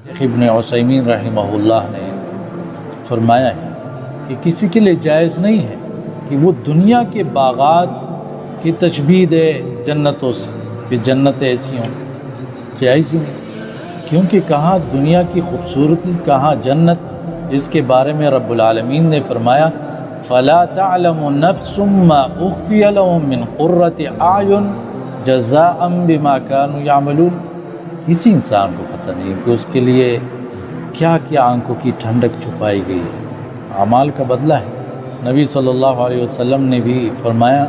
ابن عثیمین رحمہ نے فرمایا ہے کہ کسی کے لیے جائز نہیں ہے کہ وہ دنیا کے باغات کی تشبیہ دے جنتوں سے کہ جنت ایسی ہوں، جائز ہی نہیں، کیونکہ کہاں دنیا کی خوبصورتی، کہاں جنت، جس کے بارے میں رب العالمین نے فرمایا فَلَا تَعْلَمُ نَفْسٌ مَّا أُخْفِيَ لَهُم مِّن قُرَّةِ أَعْيُنٍ جَزَاءً بِمَا كَانُوا يَعْمَلُونَ۔ کسی انسان کو پتہ نہیں کہ اس کے لیے کیا کیا آنکھوں کی ٹھنڈک چھپائی گئی ہے، اعمال کا بدلہ ہے۔ نبی صلی اللہ علیہ وسلم نے بھی فرمایا،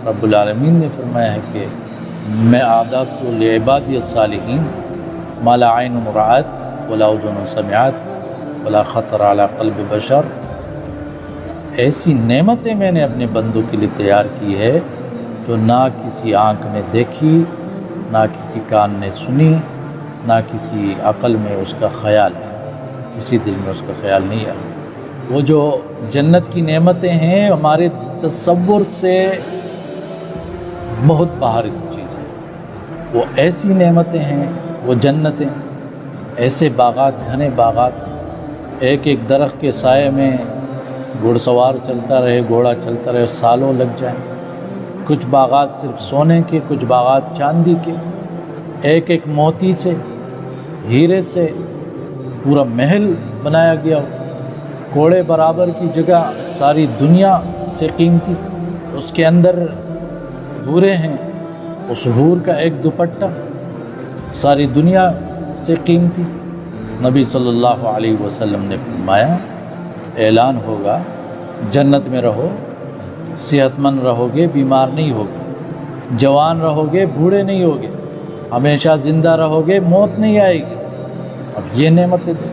رب العالمین نے فرمایا ہے کہ میں اعددت لعبادی الصالحین ما لا عین رأت ولا اذن سمعت ولا خطر علی قلب بشر۔ ایسی نعمتیں میں نے اپنے بندوں کے لیے تیار کی ہے جو نہ کسی آنکھ نے دیکھی، نہ کسی کان نے سنی، نہ کسی عقل میں اس کا خیال ہے، کسی دل میں اس کا خیال نہیں ہے۔ وہ جو جنت کی نعمتیں ہیں ہمارے تصور سے بہت باہر کی چیز ہے، وہ ایسی نعمتیں ہیں، وہ جنتیں، ایسے باغات، گھنے باغات، ایک ایک درخت کے سائے میں گھوڑ سوار چلتا رہے، گھوڑا چلتا رہے، سالوں لگ جائیں۔ کچھ باغات صرف سونے کے، کچھ باغات چاندی کے، ایک ایک موتی سے، ہیرے سے پورا محل بنایا گیا ہو، کوڑے برابر کی جگہ ساری دنیا سے قیمتی، اس کے اندر حوریں ہیں، اس حور کا ایک دوپٹہ ساری دنیا سے قیمتی۔ نبی صلی اللہ علیہ وسلم نے فرمایا، اعلان ہوگا جنت میں رہو، صحت مند رہو گے، بیمار نہیں ہوگے، جوان رہو گے، بوڑھے نہیں ہوگے، ہمیشہ زندہ رہو گے، موت نہیں آئے گی۔ اب یہ نعمتیں دے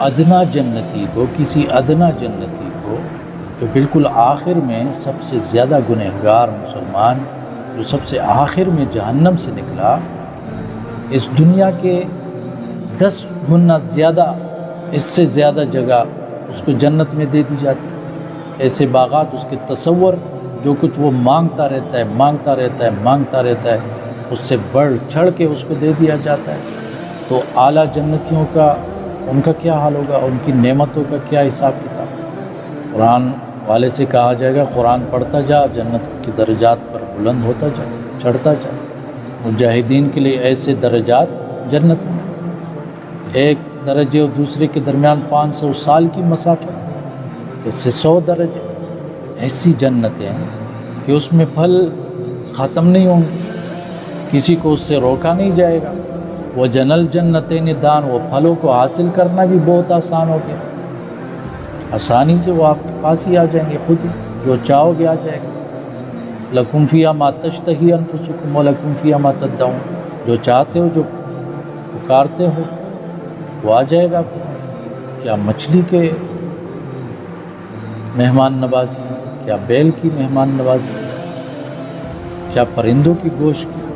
ادنا جنتی کو، کسی ادنا جنتی کو جو بالکل آخر میں سب سے زیادہ گنہگار مسلمان، جو سب سے آخر میں جہنم سے نکلا، اس دنیا کے 10 گنا زیادہ، اس سے زیادہ جگہ اس کو جنت میں دے دی جاتی۔ ایسے باغات، اس کے تصور، جو کچھ وہ مانگتا رہتا ہے، مانگتا رہتا ہے، مانگتا رہتا ہے، اس سے بڑھ چڑھ کے اس کو دے دیا جاتا ہے۔ تو اعلیٰ جنتیوں کا، ان کا کیا حال ہوگا، ان کی نعمتوں کا کیا حساب کتاب۔ قرآن والے سے کہا جائے گا قرآن پڑھتا جا، جنت کی درجات پر بلند ہوتا جا، چڑھتا جا۔ مجاہدین کے لیے ایسے درجات جنت میں، ایک درجے اور دوسرے کے درمیان 500 سال کی مسافت، اس سے 100 درجے، ایسی جنتیں ہیں کہ اس میں پھل ختم نہیں ہوں گے، کسی کو اس سے روکا نہیں جائے گا۔ وہ جنل جنتین دان، وہ پھلوں کو حاصل کرنا بھی بہت آسان ہو گیا، آسانی سے وہ آپ کے پاس ہی آ جائیں گے، خود ہی جو چاہو گے آ جائے گا۔ لکم فیہا ما تشتہی انفسکم ولکم فیہا ما تدعون، جو چاہتے ہو، جو پکارتے ہو، وہ آ جائے گا آپ کے پاس۔ کیا مچھلی کے مہمان نوازی، کیا بیل کی مہمان نوازی، کیا پرندوں کی گوشت کی،